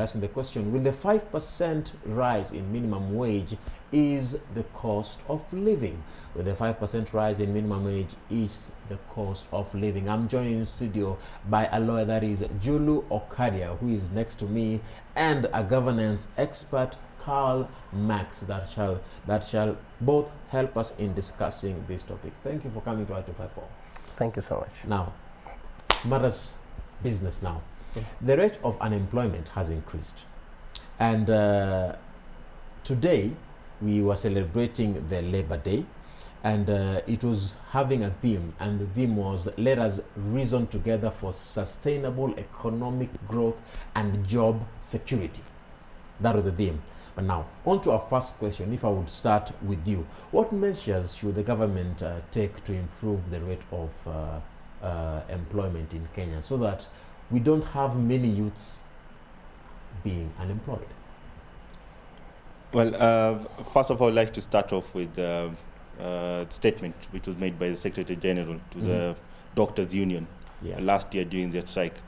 Asking the question, will the 5% rise in minimum wage is the cost of living? Will the 5% rise in minimum wage is the cost of living? I'm joined in studio by a lawyer, that is Julu Okadia, who is next to me, and a governance expert, Karl Max, that shall both help us in discussing this topic. Thank you for coming to Y254. Thank you so much. Now, matters business now. The rate of unemployment has increased, and today we were celebrating the Labor Day, and it was having a theme, and the theme was, let us reason together for sustainable economic growth and job security. That was the theme. But now, on to our first question. If I would start with you, what measures should the government take to improve the rate of employment in Kenya so that we don't have many youths being unemployed? Well, first of all, I'd like to start off with a statement which was made by the Secretary General to the Doctors' Union last year during their strike.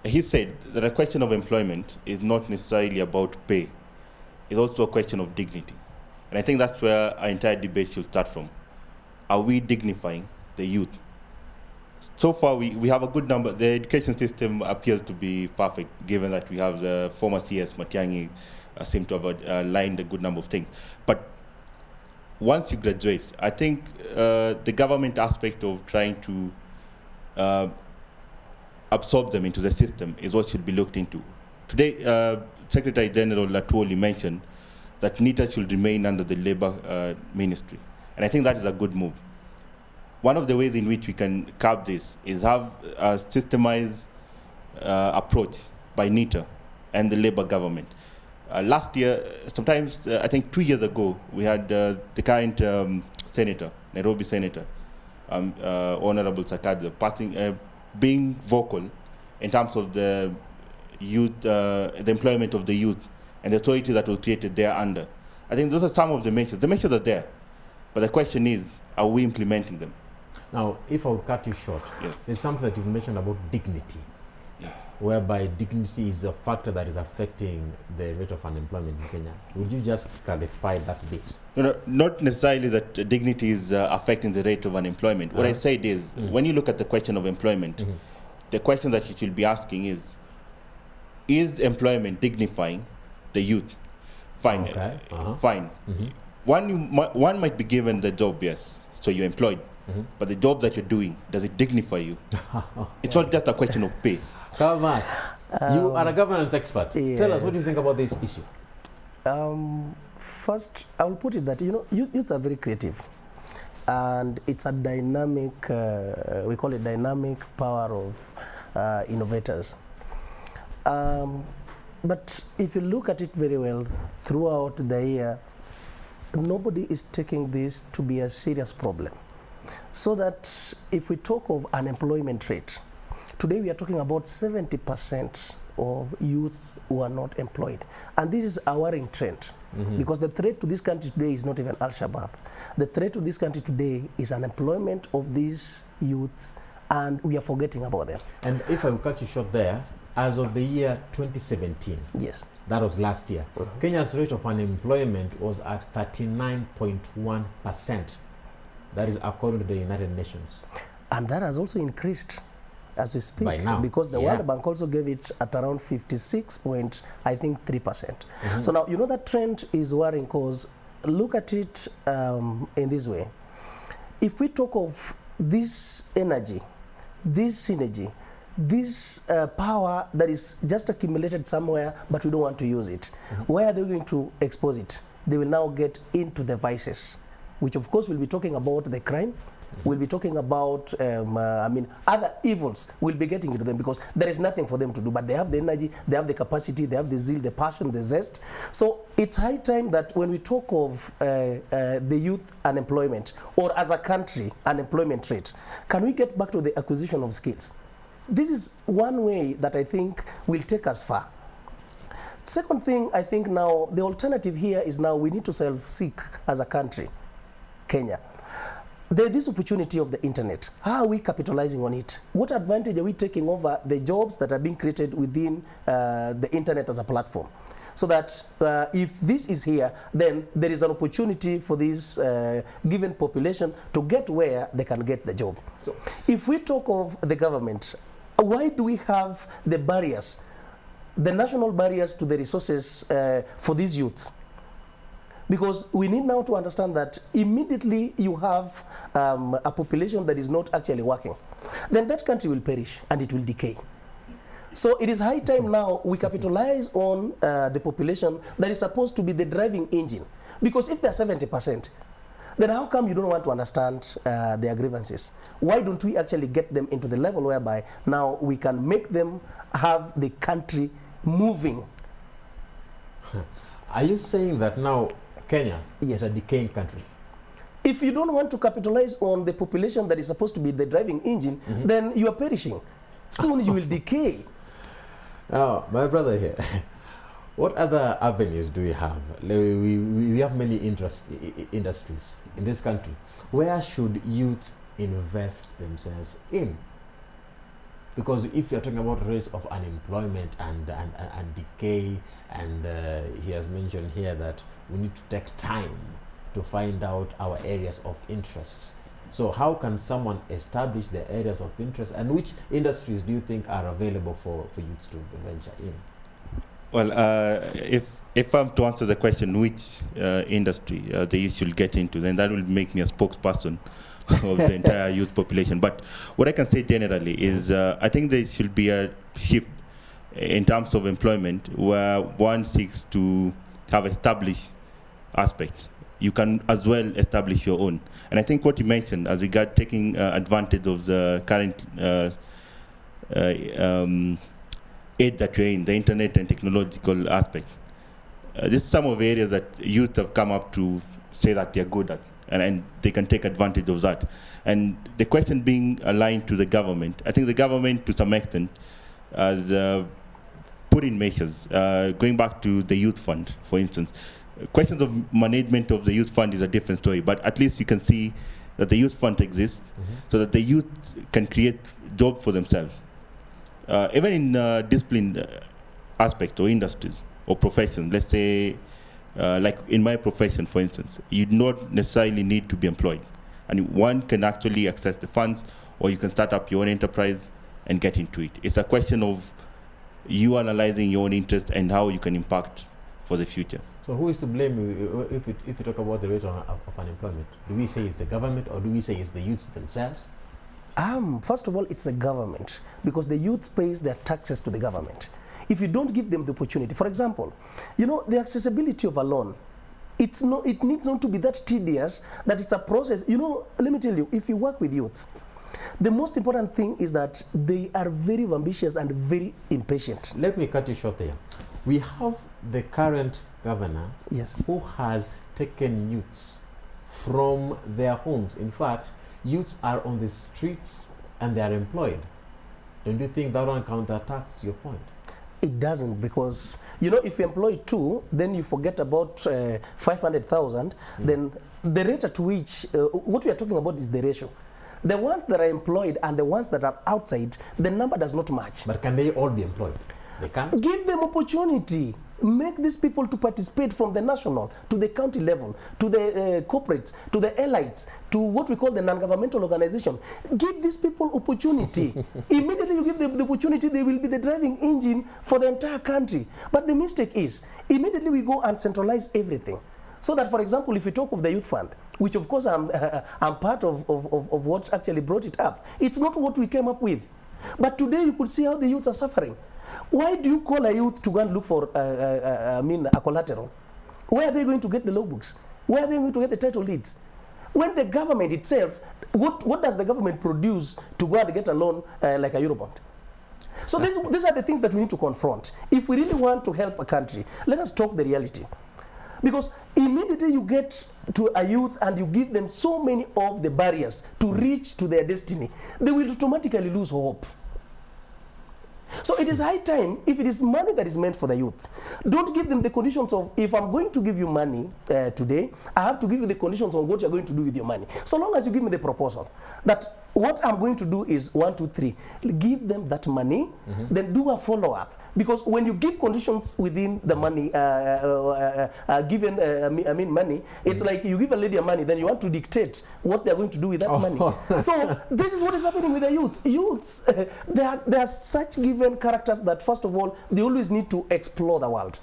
He said that a question of employment is not necessarily about pay. It's also a question of dignity. And I think that's where our entire debate should start from. Are we dignifying the youth? So far, we have a good number. The education system appears to be perfect, given that we have the former CS, Matiang'i, seem to have aligned a good number of things. But once you graduate, I think the government aspect of trying to absorb them into the system is what should be looked into. Today, Secretary General Latuoli mentioned that NITA should remain under the Labour Ministry. And I think that is a good move. One of the ways in which we can curb this is have a systemized approach by NITA and the Labour government. Last year, sometimes, I think 2 years ago, we had the current senator, Nairobi Senator, Honorable Sakaja, being vocal in terms of the youth, the employment of the youth and the authority that was created there under. I think those are some of the measures. The measures are there, but the question is, are we implementing them? Now, if I would cut you short, there's something that you've mentioned about dignity, whereby dignity is a factor that is affecting the rate of unemployment in Kenya. Would you just clarify that bit? No, not necessarily that dignity is affecting the rate of unemployment. What I said is, when you look at the question of employment, the question that you should be asking is employment dignifying the youth? Fine. Okay. Fine. One might be given the job, yes, so you're employed. But the job that you're doing, does it dignify you? It's not just a question of pay. Karl Max, you are a governance expert. Yes. Tell us, what do you think about this issue? First, I will put it that, youths are very creative. And it's a dynamic, we call it dynamic power of innovators. But if you look at it very well, throughout the year, nobody is taking this to be a serious problem. So that if we talk of unemployment rate, today we are talking about 70% of youths who are not employed. And this is a worrying trend, because the threat to this country today is not even Al-Shabaab. The threat to this country today is unemployment of these youths, and we are forgetting about them. And if I will cut you short there, as of the year 2017, yes, that was last year, Kenya's rate of unemployment was at 39.1%. That is according to the United Nations. And that has also increased as we speak. By now. Because the World Bank also gave it at around 56.3%. So now, that trend is worrying, because look at it in this way. If we talk of this energy, this synergy, this power that is just accumulated somewhere, but we don't want to use it, where are they going to expose it? They will now get into the vices, which of course will be talking about the crime, we'll be talking about, other evils. We'll be getting into them because there is nothing for them to do, but they have the energy, they have the capacity, they have the zeal, the passion, the zest. So it's high time that when we talk of the youth unemployment, or as a country unemployment rate, can we get back to the acquisition of skills? This is one way that I think will take us far. Second thing, I think now the alternative here is now we need to self-seek as a country, Kenya. There's this opportunity of the internet. How are we capitalizing on it? What advantage are we taking over the jobs that are being created within the internet as a platform? So that if this is here, then there is an opportunity for this given population to get where they can get the job. So if we talk of the government, why do we have the barriers, the national barriers to the resources for these youths? Because we need now to understand that immediately you have a population that is not actually working, then that country will perish and it will decay. So it is high time now we capitalize on the population that is supposed to be the driving engine. Because if they're 70%, then how come you don't want to understand their grievances? Why don't we actually get them into the level whereby now we can make them have the country moving? Are you saying that now Kenya Yes. is a decaying country? If you don't want to capitalize on the population that is supposed to be the driving engine, then you are perishing. Soon you will decay. Now, my brother here, what other avenues do we have? We have many industries in this country. Where should youth invest themselves in? Because if you're talking about rates of unemployment and decay, and he has mentioned here that we need to take time to find out our areas of interest. So how can someone establish the areas of interest, and which industries do you think are available for youths to venture in? Well, if I'm to answer the question which industry the youth should get into, then that will make me a spokesperson of the entire youth population. But what I can say generally is I think there should be a shift in terms of employment where one seeks to have established aspects. You can as well establish your own. And I think what you mentioned as regard taking advantage of the current age that we're in, the internet and technological aspect. This is some of the areas that youth have come up to say that they're good at, and they can take advantage of that. And the question being aligned to the government, I think the government to some extent has put in measures, going back to the youth fund, for instance. Questions of management of the youth fund is a different story, but at least you can see that the youth fund exists so that the youth can create jobs for themselves. Even in disciplined aspects or industries or professions, let's say, like in my profession, for instance, you do not necessarily need to be employed. And one can actually access the funds, or you can start up your own enterprise and get into it. It's a question of you analyzing your own interest and how you can impact for the future. So who is to blame if you talk about the rate of unemployment? Do we say it's the government, or do we say it's the youths themselves? First of all, it's the government, because the youth pays their taxes to the government. If you don't give them the opportunity, for example, you know, the accessibility of a loan, it needs not to be that tedious that it's a process. You know, let me tell you, if you work with youth, the most important thing is that they are very ambitious and very impatient. Let me cut you short there. We have the current governor, yes, who has taken youths from their homes. In fact, youths are on the streets and they are employed. Don't you think that one counterattacks your point? It doesn't, because, you know, if you employ two, then you forget about 500,000, then the rate at which, what we are talking about is the ratio. The ones that are employed and the ones that are outside, the number does not match. But can they all be employed? They can? Give them opportunity. Make these people to participate from the national to the county level, to the corporates, to the elites, to what we call the non-governmental organization. Give these people opportunity. Immediately you give them the opportunity, they will be the driving engine for the entire country. But the mistake is, immediately we go and centralize everything. So that, for example, if we talk of the youth fund, which of course I'm part of what actually brought it up, it's not what we came up with. But today you could see how the youths are suffering. Why do you call a youth to go and look for a collateral? Where are they going to get the logbooks? Where are they going to get the title deeds? When the government itself, what does the government produce to go and get a loan like a Eurobond? So these are the things that we need to confront. If we really want to help a country, let us talk the reality. Because immediately you get to a youth and you give them so many of the barriers to reach to their destiny, they will automatically lose hope. So it is high time, if it is money that is meant for the youth, don't give them the conditions of, if I'm going to give you money today, I have to give you the conditions on what you're going to do with your money. So long as you give me the proposal that what I'm going to do is 1, 2, 3, give them that money, then do a follow-up. Because when you give conditions within the money, money, it's like you give a lady a money, then you want to dictate what they're going to do with that money. So this is what is happening with the youth. Youths, they are such given characters that, first of all, they always need to explore the world.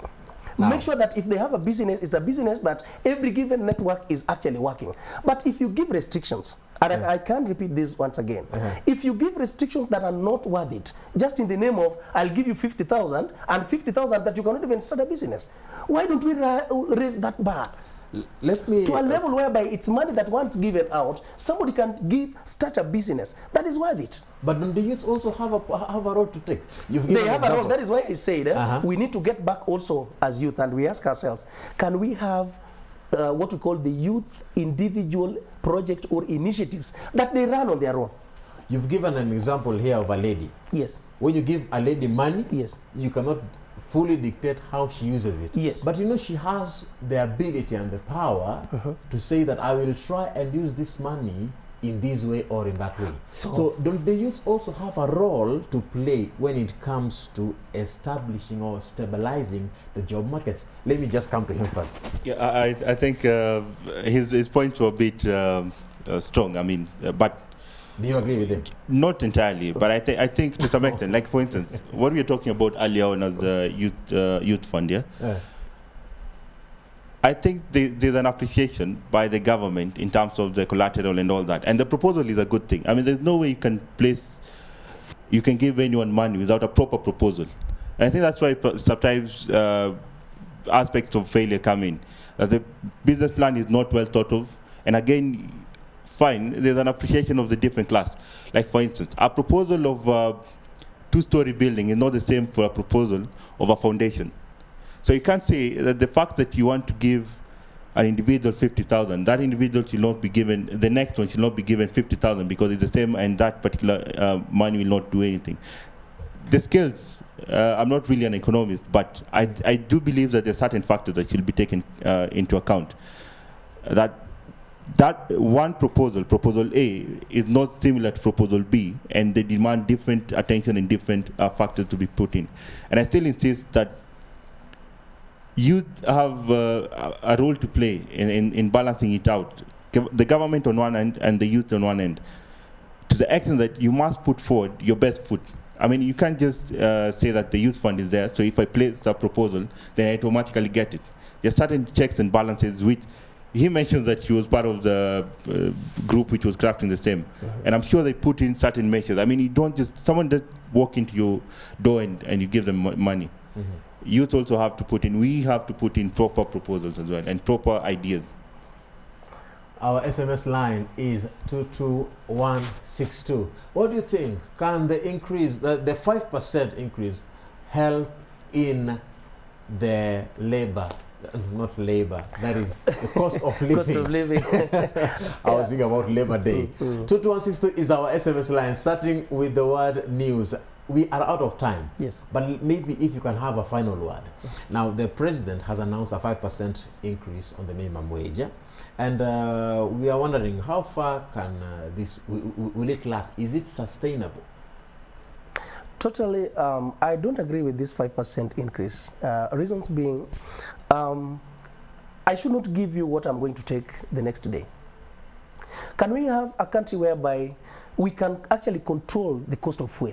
Now, make sure that if they have a business, it's a business that every given network is actually working. But if you give restrictions, and I can't repeat this once again, if you give restrictions that are not worth it, just in the name of, I'll give you 50,000, and 50,000 that you cannot even start a business, why don't we raise that bar? Let me, to a level whereby it's money that once given out, somebody can start a business that is worth it. But don't the youths also have a role to take? They have a role. That is why I said we need to get back also as youth, and we ask ourselves, can we have what we call the youth individual project or initiatives that they run on their own? You've given an example here of a lady. Yes. When you give a lady money, yes, you cannot fully dictate how she uses it. Yes. But you know, she has the ability and the power to say that I will try and use this money in this way or in that way. So don't the youths also have a role to play when it comes to establishing or stabilizing the job markets? Let me just come to him first. Yeah, I think his points were a bit strong. I mean, but do you agree with him? Not entirely, but I think to some extent, like for instance, what we were talking about earlier on as the youth fund, I think there's an appreciation by the government in terms of the collateral and all that, and the proposal is a good thing. I mean, there's no way you can give anyone money without a proper proposal, and I think that's why sometimes aspects of failure come in. The business plan is not well thought of, and again, fine, there's an appreciation of the different class. Like for instance, a proposal of a two-story building is not the same for a proposal of a foundation. So you can't say that the fact that you want to give an individual 50,000, that individual should not be given, the next one should not be given 50,000 because it's the same and that particular money will not do anything. The skills, I'm not really an economist, but I do believe that there are certain factors that should be taken into account. That one proposal A, is not similar to proposal B, and they demand different attention and different factors to be put in. And I still insist that youth have a role to play in balancing it out. The government on one end and the youth on one end, to the extent that you must put forward your best foot. I mean, you can't just say that the youth fund is there, so if I place a proposal, then I automatically get it. There are certain checks and balances which he mentioned that he was part of the group which was crafting the same. And I'm sure they put in certain measures. I mean, you don't just, someone just walk into your door and you give them money. Youth also have to put in, we have to put in proper proposals as well and proper ideas. Our SMS line is 22162. What do you think? Can the increase, the 5% increase, help in the labor? Not labor, that is the cost of living. Cost of living. I was thinking about Labor Day. 22162 is our SMS line, starting with the word news. We are out of time. Yes. But maybe if you can have a final word. Now, the president has announced a 5% increase on the minimum wage. And we are wondering, how far can this, will it last? Is it sustainable? Totally, I don't agree with this 5% increase. Reasons being, I should not give you what I'm going to take the next day. Can we have a country whereby we can actually control the cost of fuel?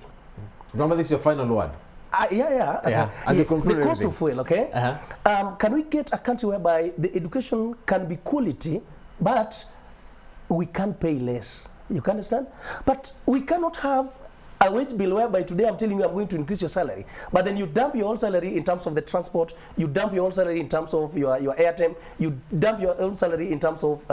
Remember, this is your final word. As you conclude the cost of fuel, okay? Can we get a country whereby the education can be quality, but we can pay less? You can understand? But we cannot have a wage bill whereby today I'm telling you I'm going to increase your salary, but then you dump your whole salary in terms of the transport, you dump your whole salary in terms of your airtime, you dump your own salary in terms of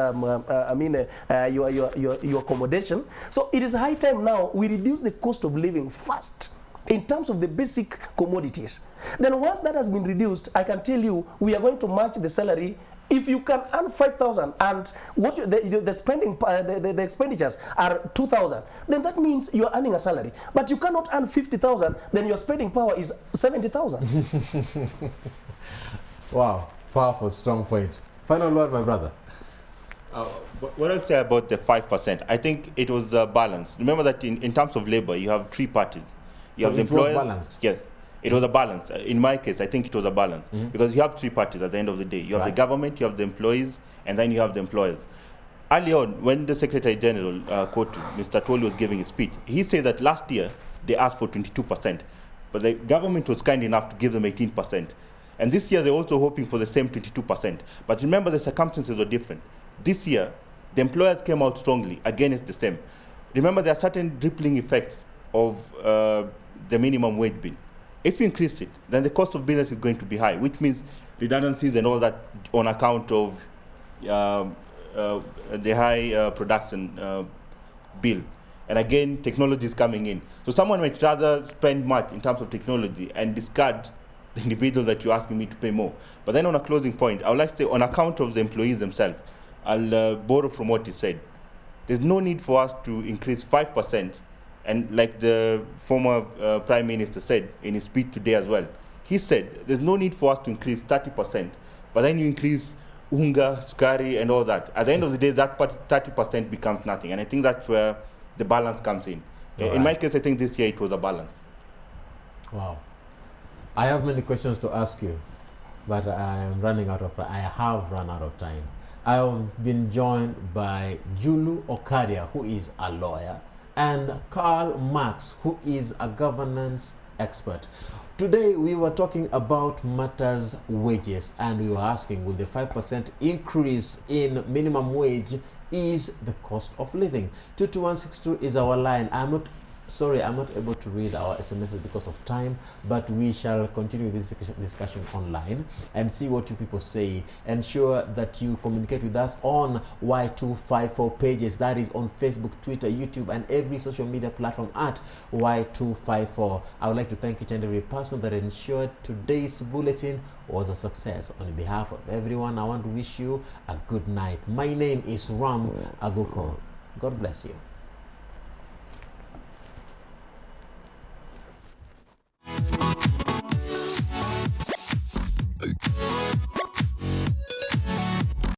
your accommodation. So it is high time now we reduce the cost of living fast in terms of the basic commodities. Then once that has been reduced, I can tell you we are going to match the salary If you can earn 5,000 and what the spending, the expenditures are 2,000, then that means you are earning a salary. But you cannot earn 50,000, then your spending power is 70,000. Wow, powerful, strong point. Final word, my brother. What I'll say about the 5%, I think it was balanced. Remember that in terms of labor, you have three parties. You have the employers. Was balanced. Yes. It was a balance. In my case, I think it was a balance because you have three parties at the end of the day. You have the government, you have the employees, and then you have the employers. Early on, when the Secretary General, Mr. Toli, was giving his speech, he said that last year they asked for 22%, but the government was kind enough to give them 18%. And this year they're also hoping for the same 22%. But remember, the circumstances were different. This year, the employers came out strongly. Again, it's the same. Remember, there are certain rippling effect of the minimum wage bill. If you increase it, then the cost of business is going to be high, which means redundancies and all that on account of the high production bill. And again, technology is coming in. So someone might rather spend much in terms of technology and discard the individual that you're asking me to pay more. But then on a closing point, I would like to say on account of the employees themselves, I'll borrow from what he said. There's no need for us to increase 5%. And like the former Prime Minister said in his speech today as well, he said there's no need for us to increase 30%, but then you increase unga, sukari, and all that. At the end of the day, that 30% becomes nothing. And I think that's where the balance comes in. In my case, I think this year it was a balance. Wow. I have many questions to ask you, but I have run out of time. I have been joined by Julu Okadia, who is a lawyer, and Karl Max, who is a governance expert. Today we were talking about matters wages, and we were asking, will the 5% increase in minimum wage is the cost of living? 22162 is our line. I'm not able to read our SMSs because of time, but we shall continue this discussion online and see what you people say. Ensure that you communicate with us on Y254 pages, that is on Facebook, Twitter, YouTube, and every social media platform at Y254. I would like to thank each and every person that ensured today's bulletin was a success. On behalf of everyone, I want to wish you a good night. My name is Aguko. God bless you.